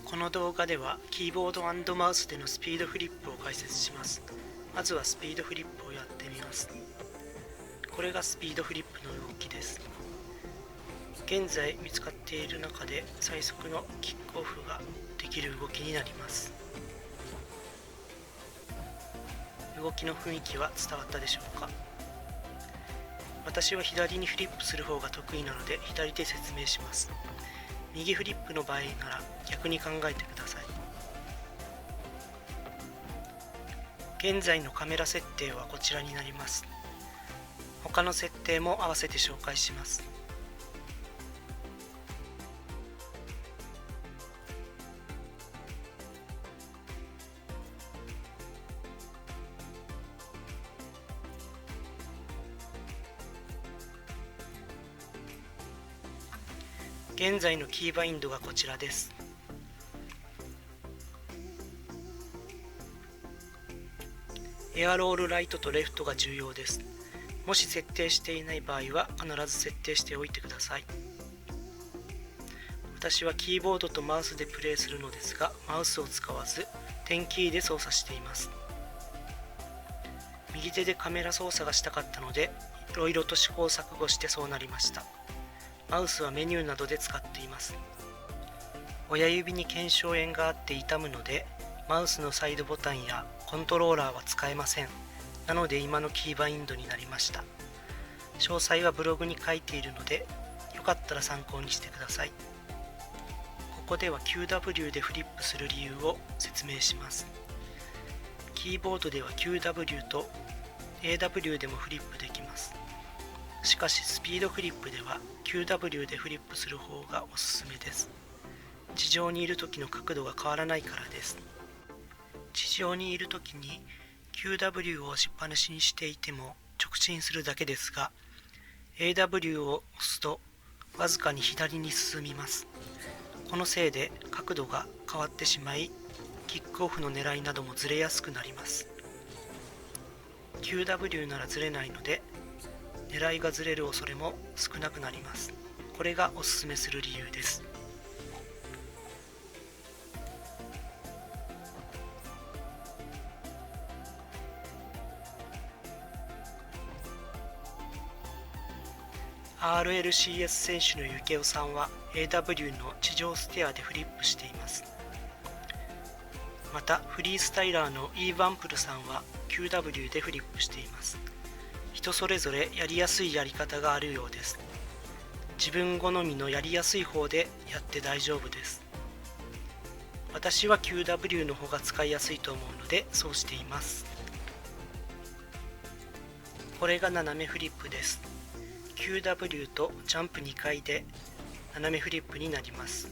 この動画ではキーボード&マウスでのスピードフリップを解説します。まずはスピードフリップをやってみます。これがスピードフリップの動きです。現在見つかっている中で最速のキックオフができる動きになります。動きの雰囲気は伝わったでしょうか。私は左にフリップする方が得意なので左で説明します。右フリップの場合なら逆に考えてください。現在のカメラ設定はこちらになります。他の設定も合わせて紹介します。現在のキーバインドがこちらです。エアロールライトとレフトが重要です。もし設定していない場合は必ず設定しておいてください。私はキーボードとマウスでプレイするのですが、マウスを使わず点キーで操作しています。右手でカメラ操作がしたかったので、いろいろと試行錯誤してそうなりました。マウスはメニューなどで使っています。親指に腱鞘炎があって痛むので、マウスのサイドボタンやコントローラーは使えません。なので今のキーバインドになりました。詳細はブログに書いているので、よかったら参考にしてください。ここでは QW でフリップする理由を説明します。キーボードでは QW と AW でもフリップできます。しかしスピードフリップでは QW でフリップする方がおすすめです。地上にいる時の角度が変わらないからです。地上にいる時に QW を押しっぱなしにしていても直進するだけですが、 AW を押すとわずかに左に進みます。このせいで角度が変わってしまい、キックオフの狙いなどもずれやすくなります。 QW ならずれないので狙いがずれる恐れも少なくなります。これがおすすめする理由です。RLCS 選手のゆけおさんは AW の地上ステアでフリップしています。またフリースタイラーの E バンプルさんは QW でフリップしています。人それぞれやりやすいやり方があるようです。自分好みのやりやすい方でやって大丈夫です。私は QW の方が使いやすいと思うのでそうしています。これが斜めフリップです。QW とジャンプ2回で斜めフリップになります。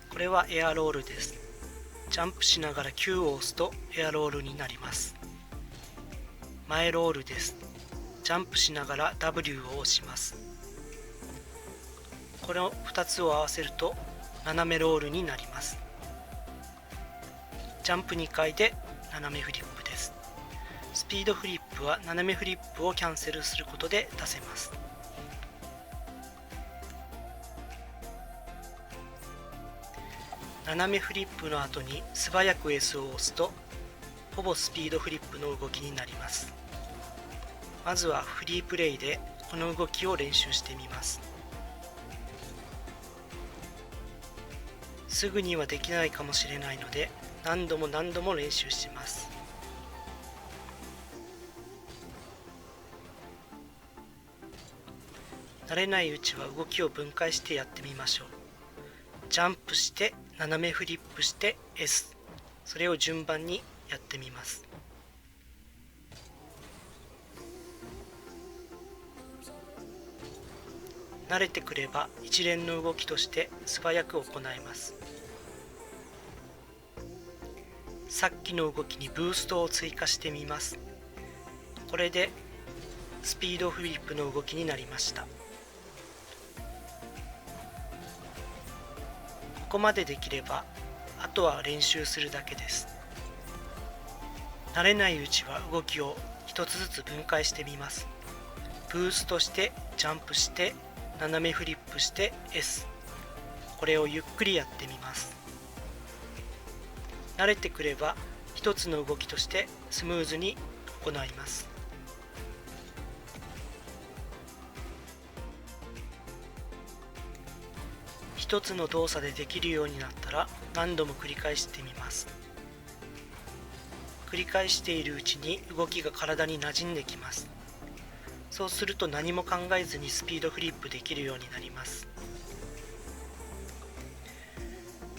これはエアロールです。ジャンプしながら Q を押すとエアロールになります。前ロールです。ジャンプしながら W を押します。これを2つを合わせると斜めロールになります。ジャンプ2回で斜めフリップです。スピードフリップは斜めフリップをキャンセルすることで出せます。斜めフリップの後に素早く S を押すとほぼスピードフリップの動きになります。まずはフリープレイでこの動きを練習してみます。すぐにはできないかもしれないので何度も練習します。慣れないうちは動きを分解してやってみましょう。ジャンプして斜めフリップして S、 それを順番にやってみます。慣れてくれば一連の動きとして素早く行えます。さっきの動きにブーストを追加してみます。これでスピードフリップの動きになりました。ここまでできればあとは練習するだけです。慣れないうちは動きを一つずつ分解してみます。ブーストしてジャンプして斜めフリップして S、これをゆっくりやってみます。慣れてくれば一つの動きとしてスムーズに行います。一つの動作でできるようになったら何度も繰り返してみます。繰り返しているうちに動きが体に馴染んできます。そうすると何も考えずにスピードフリップできるようになります。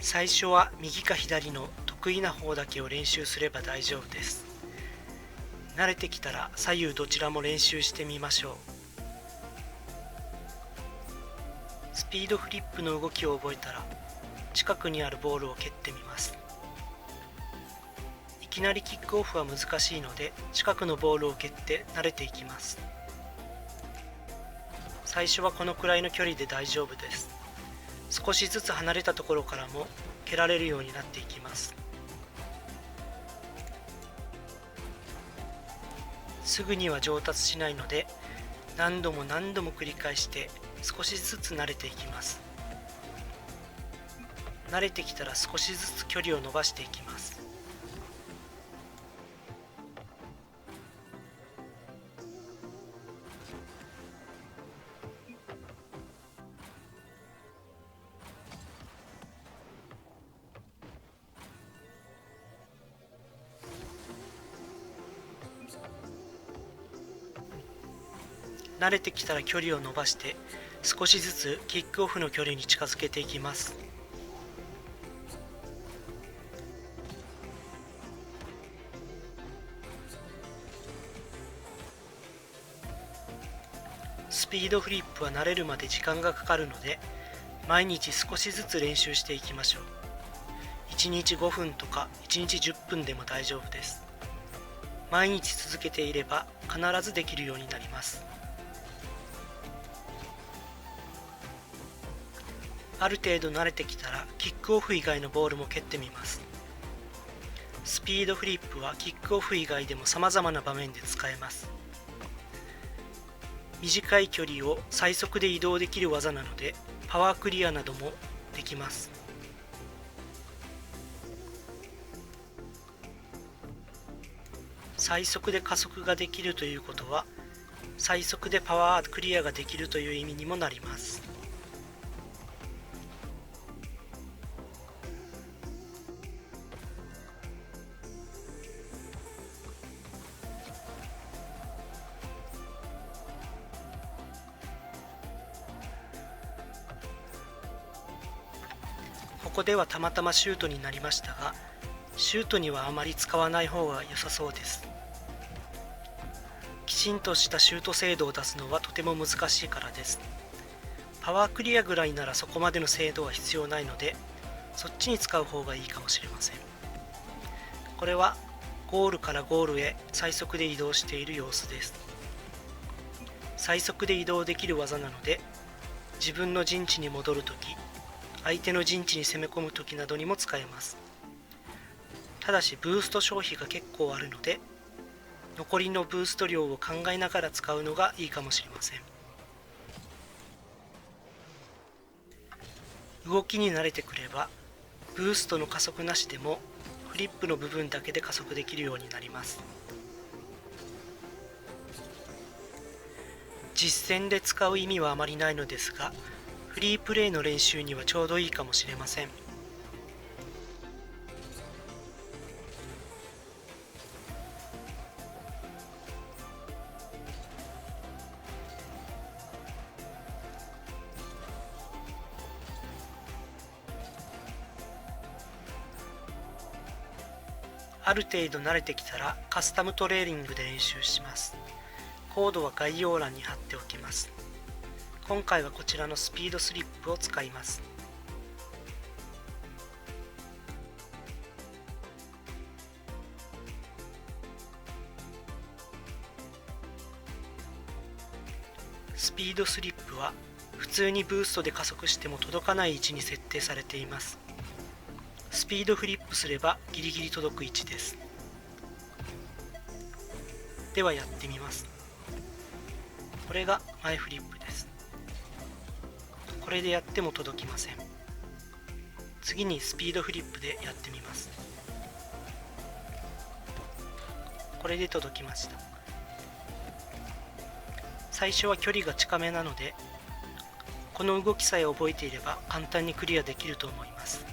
最初は右か左の得意な方だけを練習すれば大丈夫です。慣れてきたら左右どちらも練習してみましょう。スピードフリップの動きを覚えたら近くにあるボールを蹴ってみます。いきなりキックオフは難しいので近くのボールを蹴って慣れていきます。最初はこのくらいの距離で大丈夫です。少しずつ離れたところからも蹴られるようになっていきます。すぐには上達しないので何度も何度も繰り返して少しずつ慣れていきます。慣れてきたら少しずつ距離を伸ばしていきます。慣れてきたら距離を伸ばして少しずつキックオフの距離に近づけていきます。スピードフリップは慣れるまで時間がかかるので毎日少しずつ練習していきましょう。1日5分とか1日10分でも大丈夫です。毎日続けていれば必ずできるようになります。ある程度慣れてきたらキックオフ以外のボールも蹴ってみます。スピードフリップはキックオフ以外でも様々な場面で使えます。短い距離を最速で移動できる技なのでパワークリアなどもできます。最速で加速ができるということは最速でパワークリアができるという意味にもなります。ここではたまたまシュートになりましたが、シュートにはあまり使わない方が良さそうです。きちんとしたシュート精度を出すのはとても難しいからです。パワークリアぐらいならそこまでの精度は必要ないので、そっちに使う方がいいかもしれません。これはゴールからゴールへ最速で移動している様子です。最速で移動できる技なので、自分の陣地に戻るとき、相手の陣地に攻め込むときなどにも使えます。ただしブースト消費が結構あるので、残りのブースト量を考えながら使うのがいいかもしれません。動きに慣れてくれば、ブーストの加速なしでもフリップの部分だけで加速できるようになります。実戦で使う意味はあまりないのですが、フリープレイの練習にはちょうどいいかもしれません。ある程度慣れてきたらカスタムトレーニングで練習します。コードは概要欄に貼っておきます。今回はこちらのスピードスリップを使います。スピードスリップは普通にブーストで加速しても届かない位置に設定されています。スピードフリップすればギリギリ届く位置です。ではやってみます。これが前フリップです。これでやっても届きません。次にスピードフリップでやってみます。これで届きました。最初は距離が近めなので、この動きさえ覚えていれば簡単にクリアできると思います。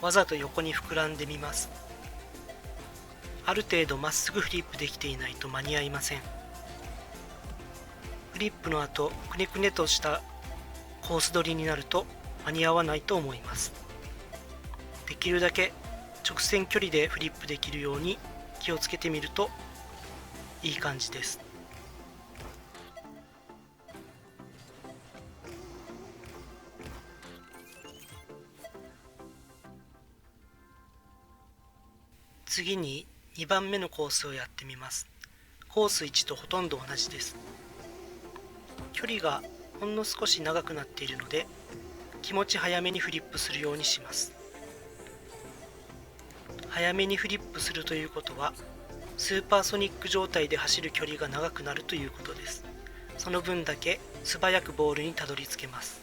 わざと横に膨らんでみます。ある程度まっすぐフリップできていないと間に合いません。フリップの後、くねくねとしたコース取りになると間に合わないと思います。できるだけ直線距離でフリップできるように気をつけてみるといい感じです。次に2番目のコースをやってみます。コース1とほとんど同じです。距離がほんの少し長くなっているので、気持ち早めにフリップするようにします。早めにフリップするということは、スーパーソニック状態で走る距離が長くなるということです。その分だけ素早くボールにたどり着けます。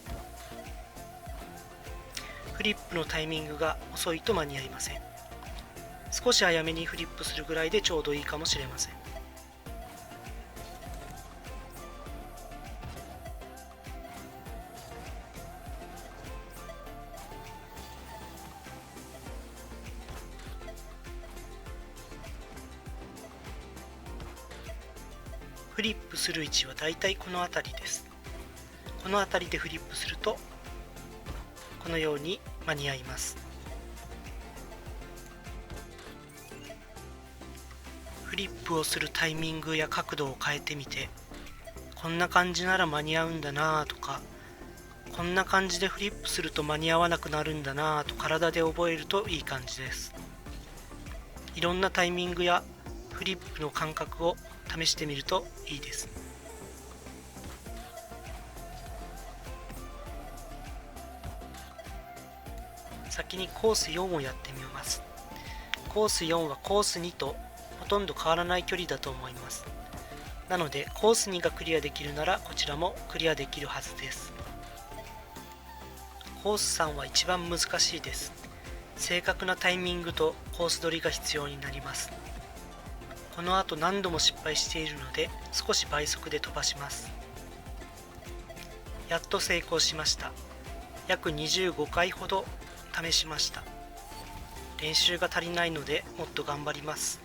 フリップのタイミングが遅いと間に合いません。少し早めにフリップするぐらいでちょうどいいかもしれません。フリップする位置はだいたいこの辺りです。この辺りでフリップするとこのように間に合います。フリップをするタイミングや角度を変えてみて、こんな感じなら間に合うんだなとか、こんな感じでフリップすると間に合わなくなるんだなと体で覚えるといい感じです。いろんなタイミングやフリップの感覚を試してみるといいです。先にコース4をやってみます。コース4はコース2とほとんど変わらない距離だと思います。なのでコース2がクリアできるならこちらもクリアできるはずです。コース3は一番難しいです。正確なタイミングとコース取りが必要になります。この後何度も失敗しているので少し倍速で飛ばします。やっと成功しました。約25回ほど試しました。練習が足りないのでもっと頑張ります。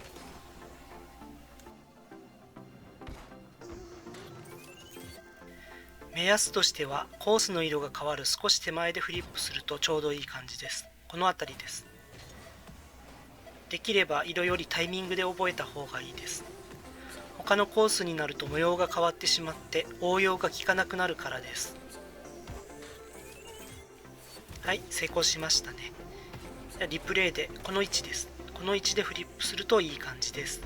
目安としてはコースの色が変わる少し手前でフリップするとちょうどいい感じです。この辺りです。できれば色よりタイミングで覚えた方がいいです。他のコースになると模様が変わってしまって応用が効かなくなるからです。はい、成功しましたね。じゃあリプレイでこの位置です。この位置でフリップするといい感じです。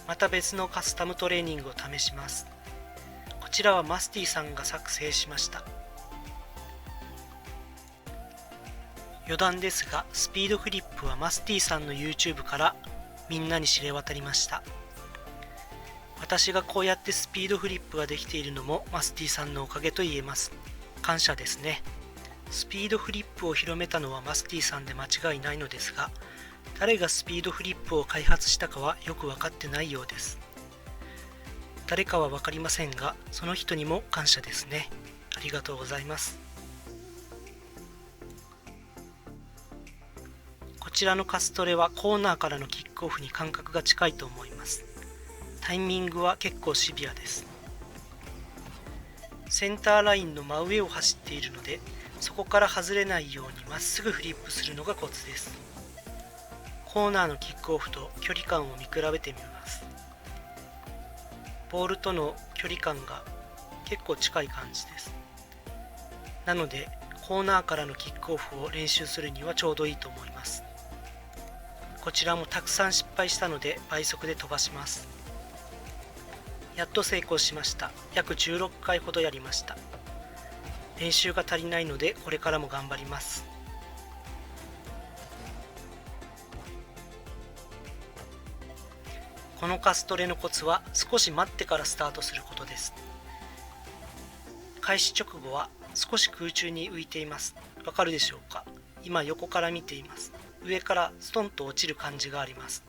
また別のカスタムトレーニングを試します。こちらはマスティさんが作成しました。余談ですが、スピードフリップはマスティさんの YouTube からみんなに知れ渡りました。私がこうやってスピードフリップができているのもマスティさんのおかげと言えます。感謝ですね。スピードフリップを広めたのはマスティさんで間違いないのですが、誰がスピードフリップを開発したかはよく分かってないようです。誰かは分かりませんが、その人にも感謝ですね。ありがとうございます。こちらのカストレはコーナーからのキックオフに感覚が近いと思います。タイミングは結構シビアです。センターラインの真上を走っているので、そこから外れないようにまっすぐフリップするのがコツです。コーナーのキックオフと距離感を見比べてみます。ボールとの距離感が結構近い感じです。なのでコーナーからのキックオフを練習するにはちょうどいいと思います。こちらもたくさん失敗したので倍速で飛ばします。やっと成功しました。約16回ほどやりました。練習が足りないのでこれからも頑張ります。ここのカストレのコツは少し待ってからスタートすることです。開始直後は少し空中に浮いています。わかるでしょうか？今横から見ています。上からストンと落ちる感じがあります。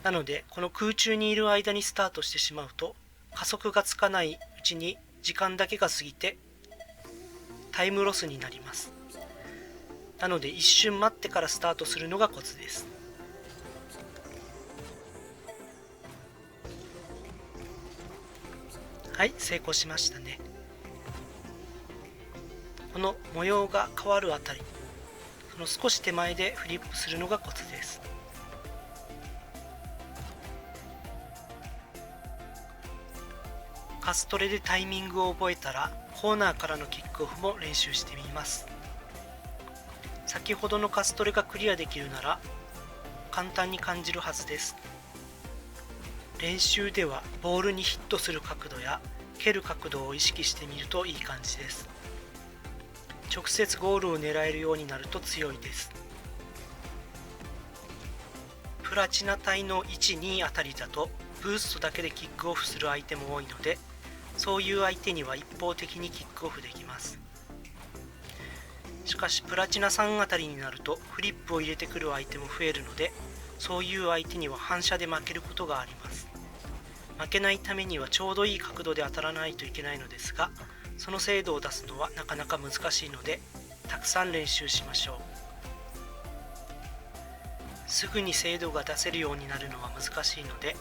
なのでこの空中にいる間にスタートしてしまうと加速がつかないうちに時間だけが過ぎてタイムロスになります。なので一瞬待ってからスタートするのがコツです。はい、成功しましたね。この模様が変わるあたり、その少し手前でフリップするのがコツです。カストレでタイミングを覚えたらコーナーからのキックオフも練習してみます。先ほどのカストレがクリアできるなら簡単に感じるはずです。練習ではボールにヒットする角度や蹴る角度を意識してみるといい感じです。直接ゴールを狙えるようになると強いです。プラチナ帯の1、2あたりだとブーストだけでキックオフする相手も多いので、そういう相手には一方的にキックオフできます。しかしプラチナ3あたりになるとフリップを入れてくる相手も増えるので、そういう相手には反射で負けることがあります。負けないためにはちょうどいい角度で当たらないといけないのですが、その精度を出すのはなかなか難しいので、たくさん練習しましょう。すぐに精度が出せるようになるのは難しいので、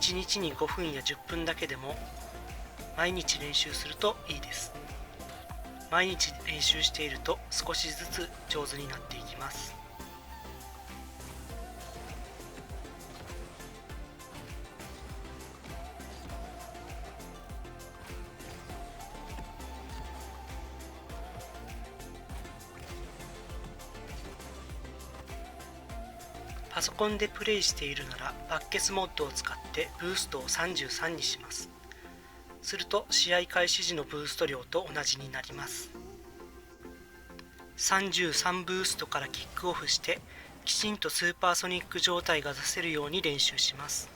1日に5分や10分だけでも毎日練習するといいです。毎日練習していると少しずつ上手になっていきます。パソコンでプレイしているならバッケスモッドを使ってブーストを33にします。すると試合開始時のブースト量と同じになります。33ブーストからキックオフしてきちんとスーパーソニック状態が出せるように練習します。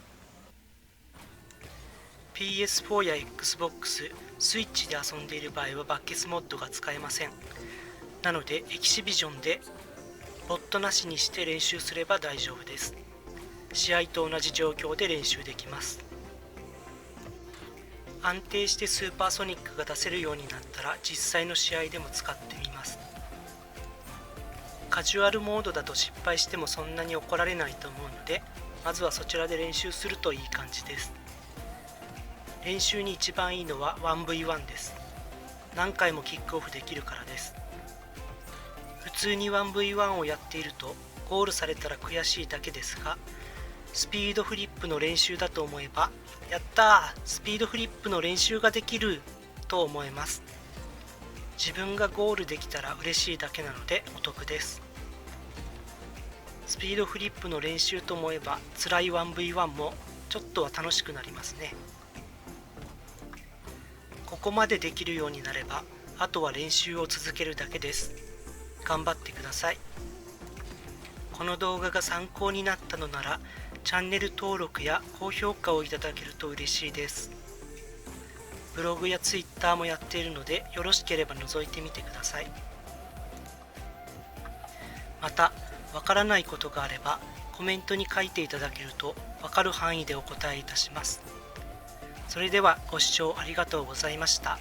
PS4 や Xbox、スイッチで遊んでいる場合はバッケスモッドが使えません。なのでエキシビジョンでボットなしにして練習すれば大丈夫です。試合と同じ状況で練習できます。安定してスーパーソニックが出せるようになったら実際の試合でも使ってみます。カジュアルモードだと失敗してもそんなに怒られないと思うので、まずはそちらで練習するといい感じです。練習に一番いいのは 1v1 です。何回もキックオフできるからです。普通に 1v1 をやっているとゴールされたら悔しいだけですが、スピードフリップの練習だと思えば、やったー、スピードフリップの練習ができると思えます。自分がゴールできたら嬉しいだけなのでお得です。スピードフリップの練習と思えば辛い 1v1 もちょっとは楽しくなりますね。ここまでできるようになればあとは練習を続けるだけです。頑張ってください。この動画が参考になったのならチャンネル登録や高評価をいただけると嬉しいです。ブログやツイッターもやっているのでよろしければ覗いてみてください。またわからないことがあればコメントに書いていただけるとわかる範囲でお答えいたします。それではご視聴ありがとうございました。